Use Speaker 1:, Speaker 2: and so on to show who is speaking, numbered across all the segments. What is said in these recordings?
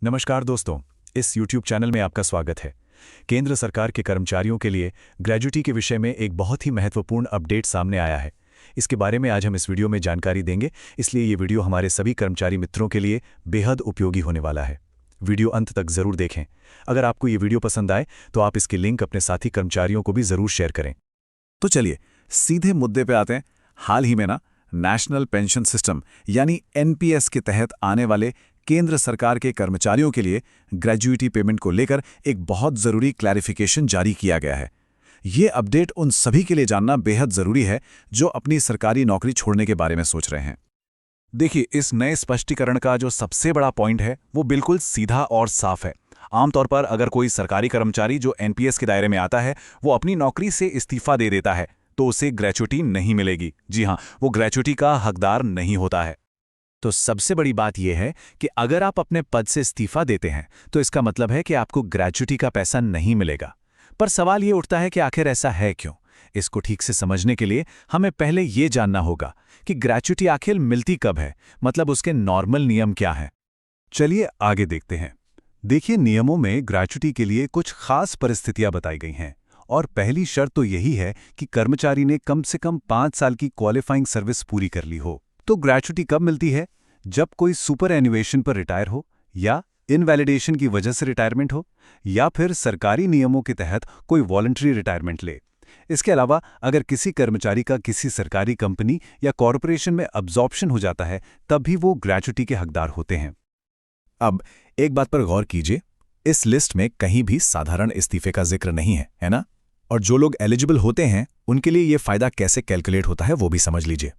Speaker 1: नमस्कार दोस्तों, इस YouTube चैनल में आपका स्वागत है। केंद्र सरकार के कर्मचारियों के लिए ग्रेजुटी के विषय में एक बहुत ही महत्वपूर्ण अपडेट सामने आया है। इसके बारे में आज हम इस वीडियो में जानकारी देंगे, इसलिए ये वीडियो हमारे सभी कर्मचारी मित्रों के लिए बेहद उपयोगी होने वाला है। वीडियो अंत तक ज़रूर देखें। अगर आपको ये वीडियो पसंद आए तो आप इसकी लिंक अपने साथी कर्मचारियों को भी ज़रूर शेयर करें।
Speaker 2: तो चलिए सीधे मुद्दे पे आते हैं। हाल ही में नेशनल पेंशन सिस्टम यानी एनपीएस के तहत आने वाले केंद्र सरकार के कर्मचारियों के लिए ग्रेजुइटी पेमेंट को लेकर एक बहुत ज़रूरी क्लैरिफिकेशन जारी किया गया है। ये अपडेट उन सभी के लिए जानना बेहद ज़रूरी है जो अपनी सरकारी नौकरी छोड़ने के बारे में सोच रहे हैं। देखिए, इस नए स्पष्टीकरण का जो सबसे बड़ा पॉइंट है वो बिल्कुल सीधा और साफ है। आमतौर पर अगर कोई सरकारी कर्मचारी जो एनपीएस के दायरे में आता है वो अपनी नौकरी से इस्तीफा दे देता है तो उसे ग्रेजुइटी नहीं मिलेगी। जी हाँ, वो ग्रेजुइटी का हकदार नहीं होता है। तो सबसे बड़ी बात यह है कि अगर आप अपने पद से इस्तीफा देते हैं तो इसका मतलब है कि आपको ग्रेजुइटी का पैसा नहीं मिलेगा। पर सवाल ये उठता है कि आखिर ऐसा है क्यों? इसको ठीक से समझने के लिए हमें पहले ये जानना होगा कि ग्रेजुइटी आखिर मिलती कब है, मतलब उसके नॉर्मल नियम क्या हैं। चलिए आगे देखते हैं। देखिए, नियमों में ग्रेजुइटी के लिए कुछ खास परिस्थितियां बताई गई हैं और पहली शर्त तो यही है कि कर्मचारी ने कम से कम 5 साल की क्वालिफाइंग सर्विस पूरी कर ली हो। तो ग्रेजुइटी कब मिलती है? जब कोई सुपर एन्युएशन पर रिटायर हो, या इनवैलिडेशन की वजह से रिटायरमेंट हो, या फिर सरकारी नियमों के तहत कोई वॉलंटरी रिटायरमेंट ले। इसके अलावा अगर किसी कर्मचारी का किसी सरकारी कंपनी या कॉरपोरेशन में अब्जॉर्प्शन हो जाता है तब भी वो ग्रेजुइटी के हकदार होते हैं। अब एक बात पर गौर कीजिए, इस लिस्ट में कहीं भी साधारण इस्तीफे का जिक्र नहीं है, है ना? और जो लोग एलिजिबल होते हैं उनके लिए ये फायदा कैसे कैलकुलेट होता है वो भी समझ लीजिए।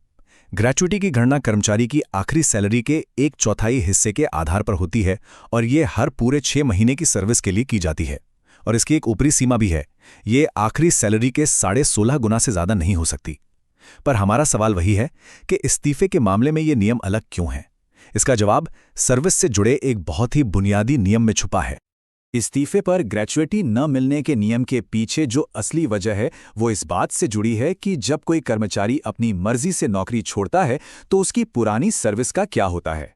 Speaker 2: ग्रेजुइटी की गणना कर्मचारी की आखिरी सैलरी के 1/4 हिस्से के आधार पर होती है और ये हर पूरे 6 महीने की सर्विस के लिए की जाती है। और इसकी एक ऊपरी सीमा भी है, ये आखिरी सैलरी के 16.5 गुना से ज़्यादा नहीं हो सकती। पर हमारा सवाल वही है कि इस्तीफे के मामले में ये नियम अलग क्यों हैं? इसका जवाब सर्विस से जुड़े एक बहुत ही बुनियादी नियम में छुपा है। इस्तीफे पर ग्रेजुइटी न मिलने के नियम के पीछे जो असली वजह है वो इस बात से जुड़ी है कि जब कोई कर्मचारी अपनी मर्जी से नौकरी छोड़ता है तो उसकी पुरानी सर्विस का क्या होता है।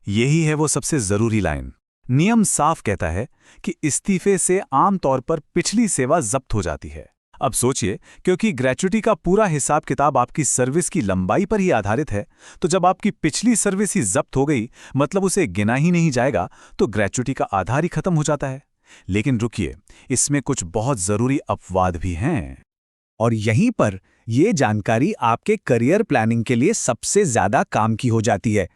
Speaker 2: यही है वो सबसे जरूरी लाइन। नियम साफ कहता है कि इस्तीफे से आमतौर पर पिछली सेवा जब्त हो जाती है। अब सोचिए, क्योंकि ग्रेजुइटी का पूरा हिसाब किताब आपकी सर्विस की लंबाई पर ही आधारित है, तो जब आपकी पिछली सर्विस ही जब्त हो गई, मतलब उसे गिना ही नहीं जाएगा, तो ग्रेजुइटी का आधार ही खत्म हो जाता है। लेकिन रुकिए, इसमें कुछ बहुत जरूरी अपवाद भी हैं।
Speaker 3: और यहीं पर यह जानकारी आपके करियर प्लानिंग के लिए सबसे ज्यादा काम की हो जाती है,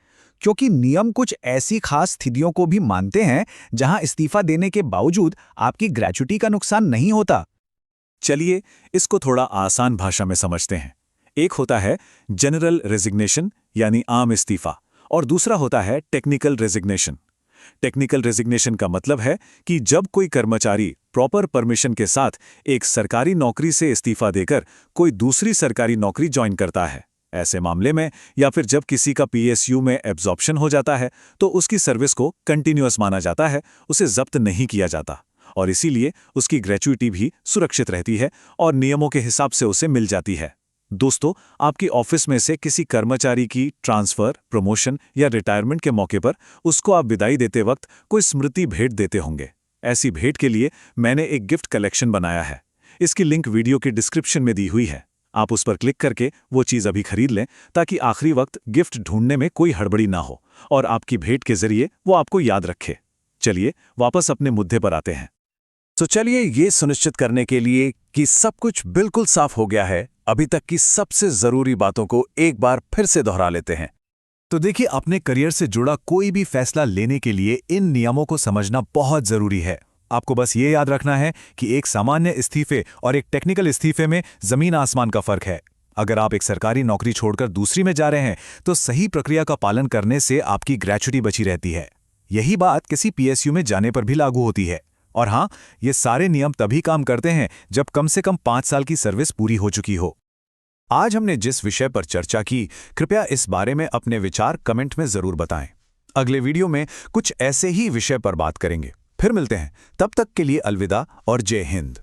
Speaker 3: क्योंकि नियम कुछ ऐसी खास स्थितियों को भी मानते हैं जहां इस्तीफा देने के बावजूद आपकी ग्रेजुइटी का नुकसान नहीं होता।
Speaker 2: चलिए इसको थोड़ा आसान भाषा में समझते हैं। एक होता है जनरल रेजिग्नेशन यानी आम इस्तीफा, और दूसरा होता है टेक्निकल रेजिग्नेशन। टेक्निकल रेजिग्नेशन का मतलब है कि जब कोई कर्मचारी प्रॉपर परमिशन के साथ एक सरकारी नौकरी से इस्तीफा देकर कोई दूसरी सरकारी नौकरी ज्वाइन करता है। ऐसे मामले में या फिर जब किसी का पीएसयू में एब्जॉर्प्शन हो जाता है तो उसकी सर्विस को कंटिन्यूअस माना जाता है, उसे जब्त नहीं किया जाता और इसीलिए उसकी ग्रेजुइटी भी सुरक्षित रहती है और नियमों के हिसाब से उसे मिल जाती है। दोस्तों, आपकी ऑफिस में से किसी कर्मचारी की ट्रांसफर, प्रमोशन या रिटायरमेंट के मौके पर उसको आप विदाई देते वक्त कोई स्मृति भेंट देते होंगे। ऐसी भेंट के लिए मैंने एक गिफ्ट कलेक्शन बनाया है। इसकी लिंक वीडियो के डिस्क्रिप्शन में दी हुई है। आप उस पर क्लिक करके वो चीज़ अभी खरीद लें ताकि आखिरी वक्त गिफ्ट ढूंढने में कोई हड़बड़ी ना हो और आपकी भेंट के जरिए वो आपको याद रखे। चलिए वापस अपने मुद्दे पर आते हैं।
Speaker 3: तो चलिए ये सुनिश्चित करने के लिए कि सब कुछ बिल्कुल साफ हो गया है, अभी तक की सबसे जरूरी बातों को एक बार फिर से दोहरा लेते हैं।
Speaker 1: तो देखिए, अपने करियर से जुड़ा कोई भी फैसला लेने के लिए इन नियमों को समझना बहुत जरूरी है। आपको बस ये याद रखना है कि एक सामान्य इस्तीफे और एक टेक्निकल इस्तीफे में जमीन आसमान का फर्क है। अगर आप एक सरकारी नौकरी छोड़कर दूसरी में जा रहे हैं तो सही प्रक्रिया का पालन करने से आपकी ग्रेजुइटी बची रहती है। यही बात किसी पीएसयू में जाने पर भी लागू होती है। और हाँ, ये सारे नियम तभी काम करते हैं जब कम से कम 5 साल की सर्विस पूरी हो चुकी हो। आज हमने जिस विषय पर चर्चा की, कृपया इस बारे में अपने विचार कमेंट में जरूर बताएं। अगले वीडियो में कुछ ऐसे ही विषय पर बात करेंगे। फिर मिलते हैं, तब तक के लिए अलविदा और जय हिंद।